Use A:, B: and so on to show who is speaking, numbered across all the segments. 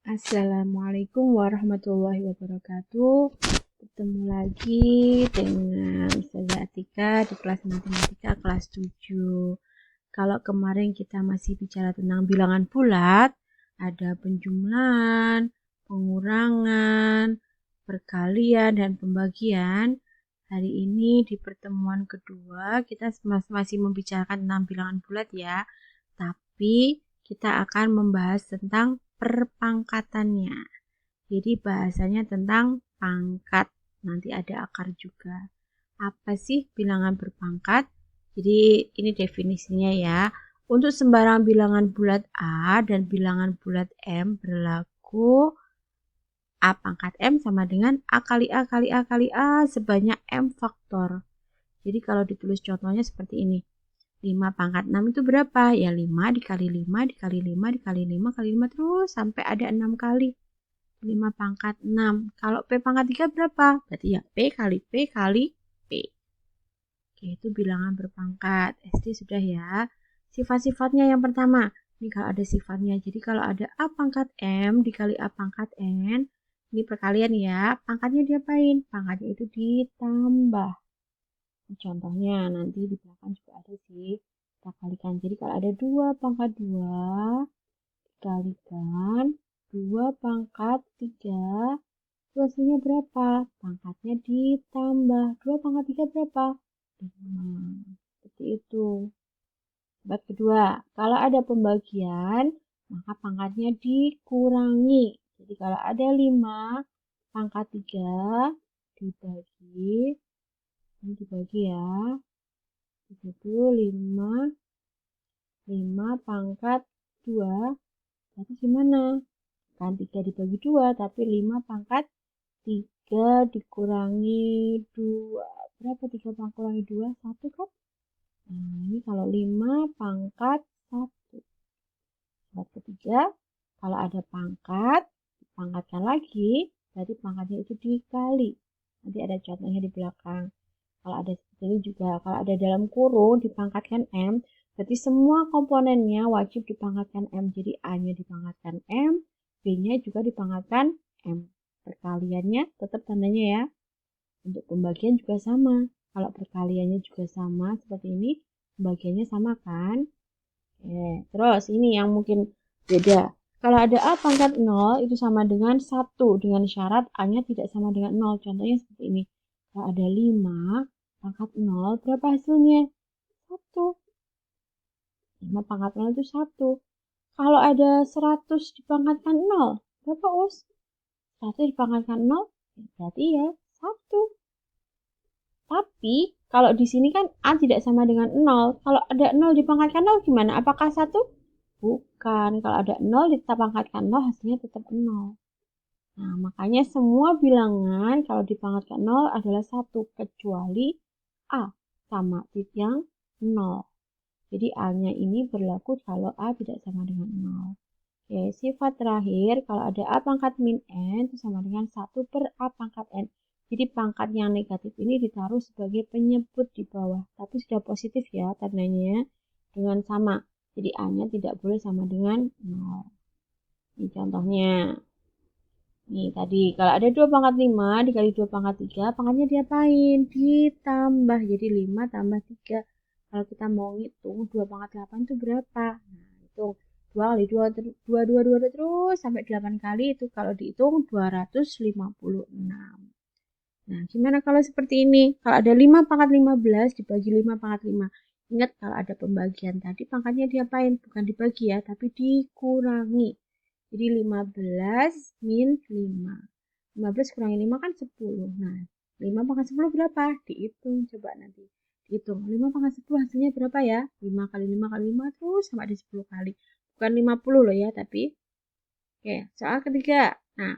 A: Assalamualaikum warahmatullahi wabarakatuh. Bertemu lagi dengan Ustazah Atika di kelas matematika kelas 7. Kalau kemarin kita masih bicara tentang bilangan bulat, ada penjumlahan, pengurangan, perkalian, dan pembagian. Hari ini di pertemuan kedua kita masih membicarakan tentang bilangan bulat ya. Tapi kita akan membahas tentang perpangkatannya. Jadi bahasanya tentang pangkat. Nanti ada akar juga. Apa sih bilangan berpangkat? Jadi ini definisinya ya. Untuk sembarang bilangan bulat A dan bilangan bulat M berlaku A pangkat M sama dengan A kali A kali A kali A sebanyak M faktor. Jadi kalau ditulis contohnya seperti ini. 5 pangkat 6 itu berapa? Ya 5 dikali 5 dikali 5 dikali 5 kali 5 terus sampai ada 6 kali. 5 pangkat 6. Kalau P pangkat 3 berapa? Berarti ya P kali P kali P. Oke, itu bilangan berpangkat. SD sudah ya. Sifat-sifatnya yang pertama. Ini kalau ada sifatnya. Jadi kalau ada A pangkat M dikali A pangkat N. Ini perkalian ya. Pangkatnya diapain? Pangkatnya itu ditambah. Contohnya nanti di belakang juga ada sih. Kita kalikan. Jadi kalau ada 2 pangkat 2 dikalikan 2 pangkat 3, itu hasilnya berapa? Pangkatnya ditambah. 2 pangkat 3 berapa? 5. Seperti itu. Sifat kedua, kalau ada pembagian, maka pangkatnya dikurangi. Jadi kalau ada 5 pangkat 3 dibagi, ini dibagi ya. Itu 5 pangkat 2. Berarti gimana? Kan 3 dibagi 2, tapi 5 pangkat 3 dikurangi 2. Berapa 3 pangkat kurangi 2? 1 kan? Nah, ini kalau 5 pangkat 1. Sifat ketiga, kalau ada pangkat, dipangkatkan lagi, berarti pangkatnya itu dikali. Nanti ada contohnya di belakang. Kalau ada seperti ini juga, kalau ada dalam kurung dipangkatkan M, berarti semua komponennya wajib dipangkatkan M. Jadi A-nya dipangkatkan M, B-nya juga dipangkatkan M. Perkaliannya tetap tandanya ya. Untuk pembagian juga sama. Kalau perkaliannya juga sama seperti ini, pembagiannya sama kan? Oke. Terus ini yang mungkin beda. Kalau ada A pangkat 0 itu sama dengan 1 dengan syarat A-nya tidak sama dengan 0. Contohnya seperti ini. Kalau ada 5 pangkat 0 berapa hasilnya? 1. 5 pangkat 0 itu 1. Kalau ada 100 dipangkatkan 0, berapa Us? 1 dipangkatkan 0, berarti ya 1. Tapi kalau di sini kan A tidak sama dengan 0. Kalau ada 0 dipangkatkan 0 gimana? Apakah 1? Bukan. Kalau ada 0 dipangkatkan 0 hasilnya tetap 0. Nah, makanya semua bilangan kalau dipangkatkan 0 adalah 1 kecuali A sama yang 0. Jadi A-nya ini berlaku kalau A tidak sama dengan 0. Oke, sifat terakhir kalau ada A pangkat min N itu sama dengan 1 per A pangkat N. Jadi pangkat yang negatif ini ditaruh sebagai penyebut di bawah. Tapi sudah positif ya tandanya dengan sama. Jadi A-nya tidak boleh sama dengan 0. Ini contohnya. Nih tadi kalau ada 2 pangkat 5 dikali 2 pangkat 3, pangkatnya diapain? Ditambah. Jadi 5 tambah 3. Kalau kita mau ngitung 2 pangkat 8 itu berapa? Nah, hitung 2 kali 2, 2, 2, 2, terus sampai 8 kali itu kalau dihitung 256. Nah, gimana kalau seperti ini? Kalau ada 5 pangkat 15 dibagi 5 pangkat 5. Ingat kalau ada pembagian tadi pangkatnya diapain? Bukan dibagi ya, tapi dikurangi. Jadi 15 min 5. 15 kurangi 5 kan 10. Nah, 5 pangkat 10 berapa? Dihitung coba nanti. Dihitung. 5 pangkat 10 hasilnya berapa ya? 5 kali 5 kali 5 terus sampai ada 10 kali. Bukan 50 loh ya, tapi. Oke, soal ketiga. Nah,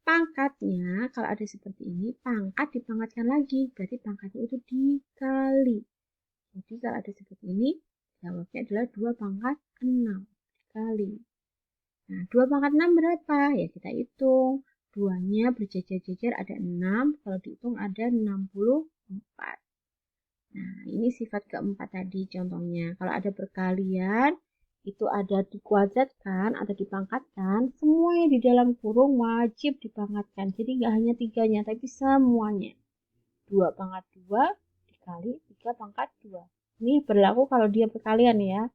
A: pangkatnya kalau ada seperti ini, pangkat dipangkatkan lagi. Berarti pangkatnya itu dikali. Jadi kalau ada seperti ini, jawabnya adalah 2 pangkat 6 dikali. Nah, 2 pangkat 6 berapa? Ya kita hitung. 2-nya berjejer-jejer ada 6. Kalau dihitung ada 64. Nah, ini sifat keempat tadi contohnya. Kalau ada perkalian, itu ada dikuadratkan atau dipangkatkan, semuanya di dalam kurung wajib dipangkatkan. Jadi nggak hanya tiganya, tapi semuanya. 2 pangkat 2 dikali 3 pangkat 2. Ini berlaku kalau dia perkalian ya.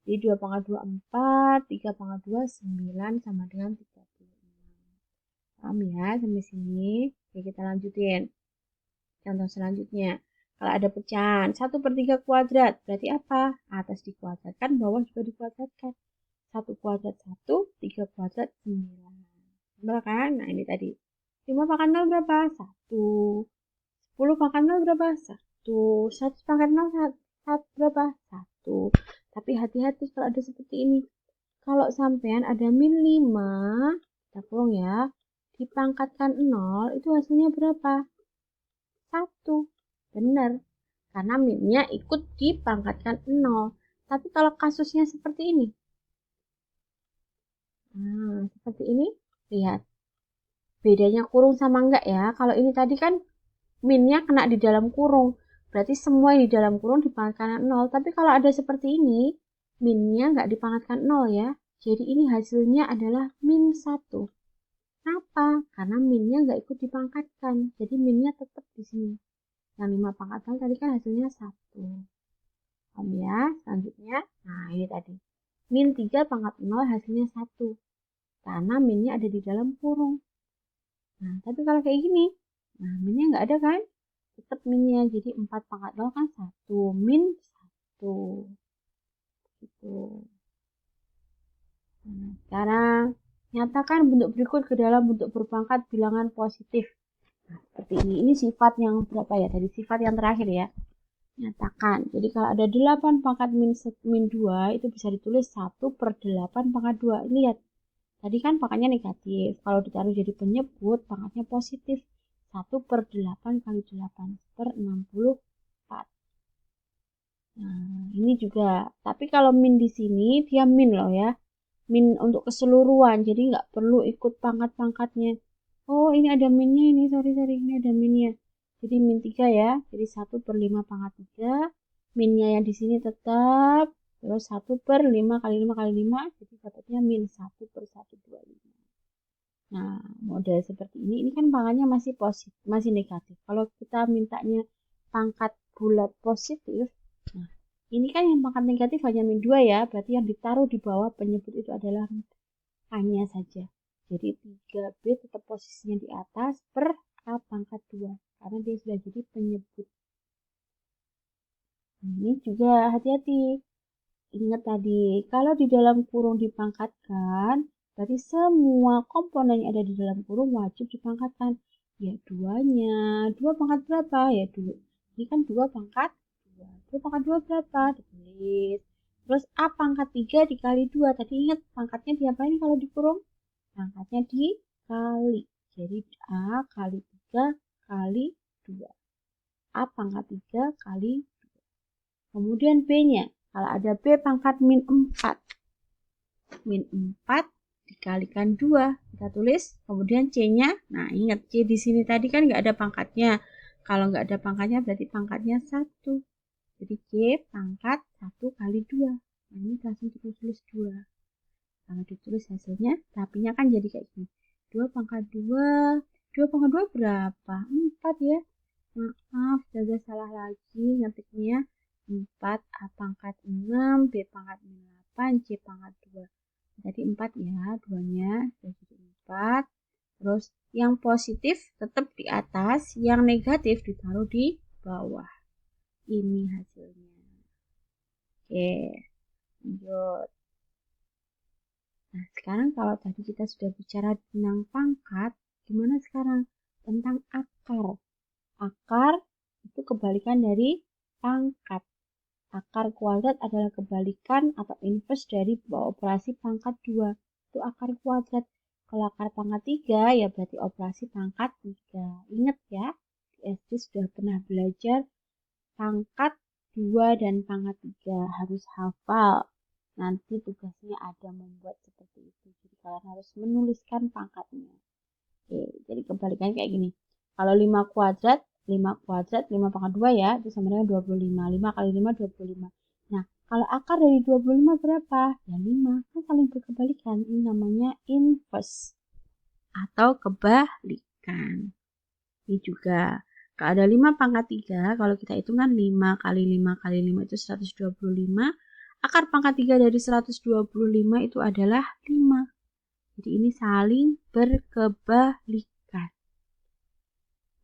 A: Jadi 2 pangkat 2, 4, 3 pangkat 2, 9, sama dengan 36. Paham ya sampai sini? Oke, kita lanjutin. Contoh selanjutnya. Kalau ada pecahan 1/3 kuadrat, berarti apa? Atas dikuadratkan, bawah juga dikuadratkan. 1 kuadrat 1, 3 kuadrat 9. Benar kan? Nah ini tadi. 5 pangkat 0 berapa? 1. 10 pangkat 0 berapa? 1. 100 pangkat 0 berapa? 1. Tapi hati-hati kalau ada seperti ini. Kalau sampean ada min 5, kita kurung ya, dipangkatkan 0, itu hasilnya berapa? 1. Benar. Karena minnya ikut dipangkatkan 0. Tapi kalau kasusnya seperti ini. Nah, seperti ini. Lihat. Bedanya kurung sama enggak ya. Kalau ini tadi kan minnya kena di dalam kurung. Berarti semua di dalam kurung dipangkatkan 0. Tapi kalau ada seperti ini, minnya nggak dipangkatkan 0 ya. Jadi ini hasilnya adalah min 1. Kenapa? Karena minnya nggak ikut dipangkatkan. Jadi minnya tetap di sini. Yang 5 pangkat 0 tadi kan hasilnya 1. Paham ya? Selanjutnya, nah ini tadi. Min 3 pangkat 0 hasilnya 1. Karena minnya ada di dalam kurung. Nah, tapi kalau kayak gini, nah minnya nggak ada kan? Tetap minnya. Jadi 4 pangkat 0 kan 1. Min 1. Gitu. Nah, sekarang, nyatakan bentuk berikut ke dalam bentuk berpangkat bilangan positif. Nah, seperti ini. Ini sifat yang berapa ya? Tadi sifat yang terakhir ya. Nyatakan. Jadi kalau ada 8 pangkat min 2, itu bisa ditulis 1/8 pangkat 2. Ini lihat. Tadi kan pangkatnya negatif. Kalau ditaruh jadi penyebut, pangkatnya positif. 1/8 kali 8 per 64. Nah, ini juga. Tapi kalau min di sini, dia min loh ya. Min untuk keseluruhan. Jadi nggak perlu ikut pangkat-pangkatnya. Oh, ini ada minnya ini. Sorry. Ini ada minnya. Jadi min 3 ya. Jadi 1/5 pangkat 3. Minnya yang di sini tetap. Terus 1/5 kali 5 kali 5. Jadi dapatnya min 1/125. Nah, model seperti ini kan pangkatnya masih positif, masih negatif. Kalau kita mintanya pangkat bulat positif, nah ini kan yang pangkat negatif hanya min 2 ya, berarti yang ditaruh di bawah penyebut itu adalah hanya saja. Jadi 3B tetap posisinya di atas per A pangkat 2, karena dia sudah jadi penyebut. Ini juga hati-hati. Ingat tadi, kalau di dalam kurung dipangkatkan, berarti semua komponen yang ada di dalam kurung wajib dipangkatkan. Ya, 2-nya. 2 pangkat berapa? Ya, 2. Ini kan 2 pangkat 2. 2 pangkat 2 berapa? Ditulis. Terus A pangkat 3 dikali 2. Tadi ingat pangkatnya diapain kalau dikurung? Pangkatnya dikali. Jadi A kali 3 kali 2. A pangkat 3 kali 2. Kemudian B-nya. Kalau ada B pangkat min 4. Min 4 dikalikan 2. Kita tulis. Kemudian C-nya. Nah, ingat C di sini tadi kan nggak ada pangkatnya. Kalau nggak ada pangkatnya berarti pangkatnya 1. Jadi C pangkat 1 kali 2. Nah, ini langsung ditulis 2. Kalau ditulis hasilnya, rapinya kan jadi kayak gini. 2 pangkat 2. 2 pangkat 2 berapa? 4 ya. Maaf, jaga salah lagi ngetiknya. 4 A pangkat 6, B pangkat 8, C pangkat 2. Jadi 4 ya, 2-nya jadi 4. Terus yang positif tetap di atas, yang negatif ditaruh di bawah. Ini hasilnya. Oke, lanjut. Nah, sekarang kalau tadi kita sudah bicara tentang pangkat, gimana sekarang tentang akar? Akar itu kebalikan dari pangkat. Akar kuadrat adalah kebalikan atau inverse dari operasi pangkat 2. Itu akar kuadrat. Kalau akar pangkat 3 ya berarti operasi pangkat 3. Ingat ya, di SD sudah pernah belajar pangkat 2 dan pangkat 3. Harus hafal. Nanti tugasnya ada membuat seperti itu. Jadi kalian harus menuliskan pangkatnya. Oke, jadi kebalikannya kayak gini. Kalau 5 kuadrat 5 pangkat 2 ya, itu sama dengan 25. 5 kali 5, 25. Nah, Kalau akar dari 25 berapa? Ya 5. Kan saling berkebalikan. Ini namanya inverse atau kebalikan. Ini juga. Kalau ada 5 pangkat 3, kalau kita hitung kan 5 kali 5 kali 5 itu 125. Akar pangkat 3 dari 125 itu adalah 5. Jadi ini saling berkebalikan.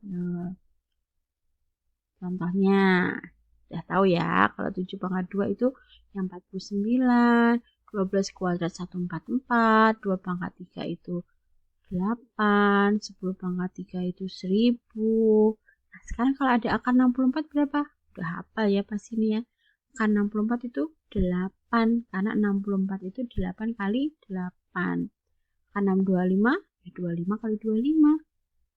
A: Nah, contohnya, udah tahu ya, kalau 7 pangkat 2 itu yang 49, 12 kuadrat 144, 2 pangkat 3 itu 8, 10 pangkat 3 itu 1000. Nah, sekarang kalau ada akar 64 berapa? Udah hafal ya pasti ini ya. Akar 64 itu 8, karena 64 itu 8 kali 8. Akar 625, ya 25 kali 25.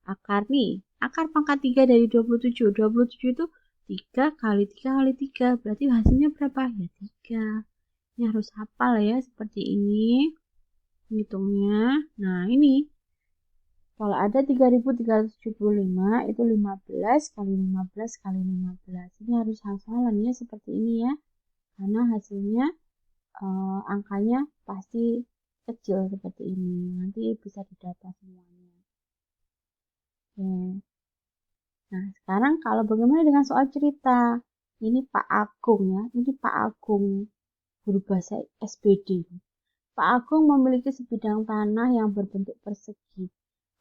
A: Akar nih, akar pangkat 3 dari 27. 27 itu 3 kali 3 kali 3. Berarti hasilnya berapa? Ya 3. Ini harus hafal ya, seperti ini. Hitungnya. Nah, ini. Kalau ada 3375, itu 15 kali 15 kali 15. Ini harus hafalan ya, seperti ini ya. Karena hasilnya, angkanya pasti kecil seperti ini. Nanti bisa didata semuanya. Oke. Nah, sekarang kalau bagaimana dengan soal cerita? Ini Pak Agung ya. Ini Pak Agung, guru bahasa SPD. Pak Agung memiliki sebidang tanah yang berbentuk persegi.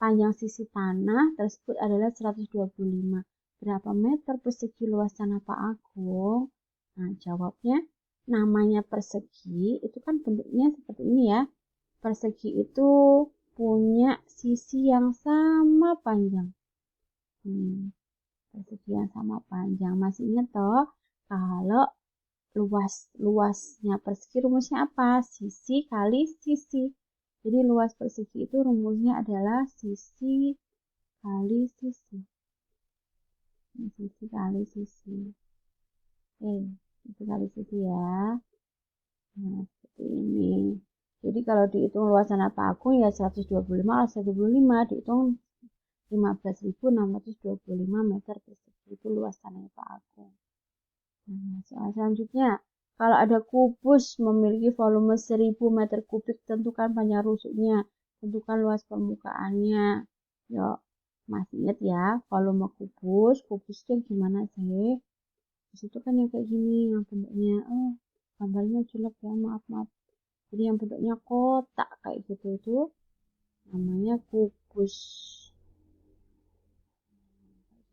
A: Panjang sisi tanah tersebut adalah 125. Berapa meter persegi luas tanah Pak Agung? Nah, jawabnya namanya persegi itu kan bentuknya seperti ini ya. Persegi itu punya sisi yang sama panjang. Persegi yang sama panjang. Masih ingat toh? Kalau luasnya persegi rumusnya apa? Sisi kali sisi. Jadi luas persegi itu rumusnya adalah sisi kali sisi. Sisi kali sisi. Sisi kali sisi ya. Nah, seperti ini. Jadi kalau dihitung luas tanah Pak Agung ya 125 kalau 125 dihitung 15.625 meter persegi itu luas tanah Pak Agung. Nah, soal selanjutnya, kalau ada kubus memiliki volume 1000 meter kubik, tentukan panjang rusuknya, tentukan luas permukaannya. Yuk, masih ingat ya, volume kubus itu gimana sih? Kubus itu kan yang kayak gini, yang bentuknya, gambarnya jelek ya, maaf. Jadi yang bentuknya kotak kayak gitu itu namanya kubus.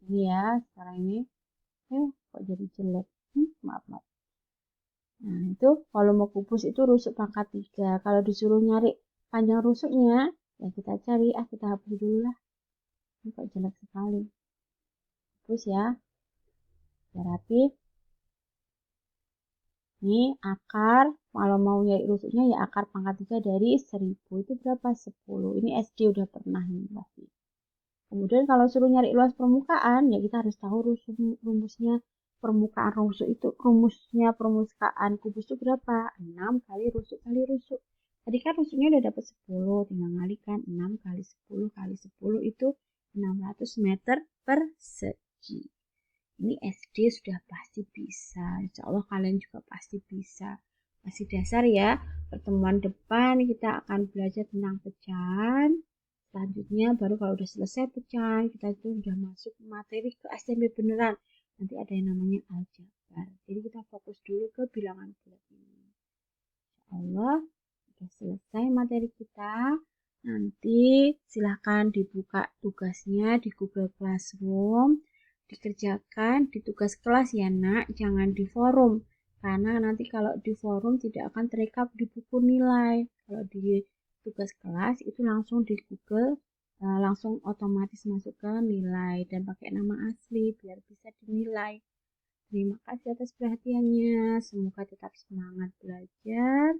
A: Ini ya, sekarang ini, kok jadi jelek? Maaf. Nah, itu volume kubus itu rusuk pangkat 3. Kalau disuruh nyari panjang rusuknya, ya kita cari, kita hapus dulu lah. Ini kok jelek sekali. Hapus ya. Biar rapi. Ini akar, kalau mau nyari rusuknya ya akar pangkat 3 dari 1000. Itu berapa? 10. Ini SD udah pernah nih pasti. Kemudian kalau suruh nyari luas permukaan, ya kita harus tahu rumusnya permukaan rusuk itu. Rumusnya permukaan kubus itu berapa? 6 kali rusuk kali rusuk. Tadi kan rusuknya udah dapat 10, tinggal ngalikan 6 kali 10 kali 10 itu 600 meter persegi. Ini SD sudah pasti bisa. Insya Allah kalian juga pasti bisa. Masih dasar ya. Pertemuan depan kita akan belajar tentang pecahan. Selanjutnya baru kalau udah selesai pecahan kita itu udah masuk materi ke SMP beneran. Nanti ada yang namanya aljabar. Jadi kita fokus dulu ke bilangan bulat ini. Insya Allah udah selesai materi kita. Nanti silahkan dibuka tugasnya di Google Classroom. Dikerjakan di tugas kelas ya nak, jangan di forum. Karena nanti kalau di forum tidak akan terekap di buku nilai. Kalau di tugas kelas itu langsung di Google, langsung otomatis masuk ke nilai dan pakai nama asli biar bisa dinilai. Terima kasih atas perhatiannya. Semoga tetap semangat belajar.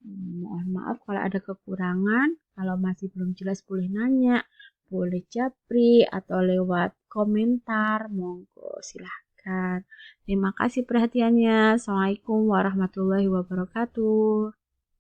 A: Mohon maaf kalau ada kekurangan. Kalau masih belum jelas boleh nanya, boleh japri atau lewat komentar. Monggo silahkan. Terima kasih perhatiannya. Assalamualaikum warahmatullahi wabarakatuh.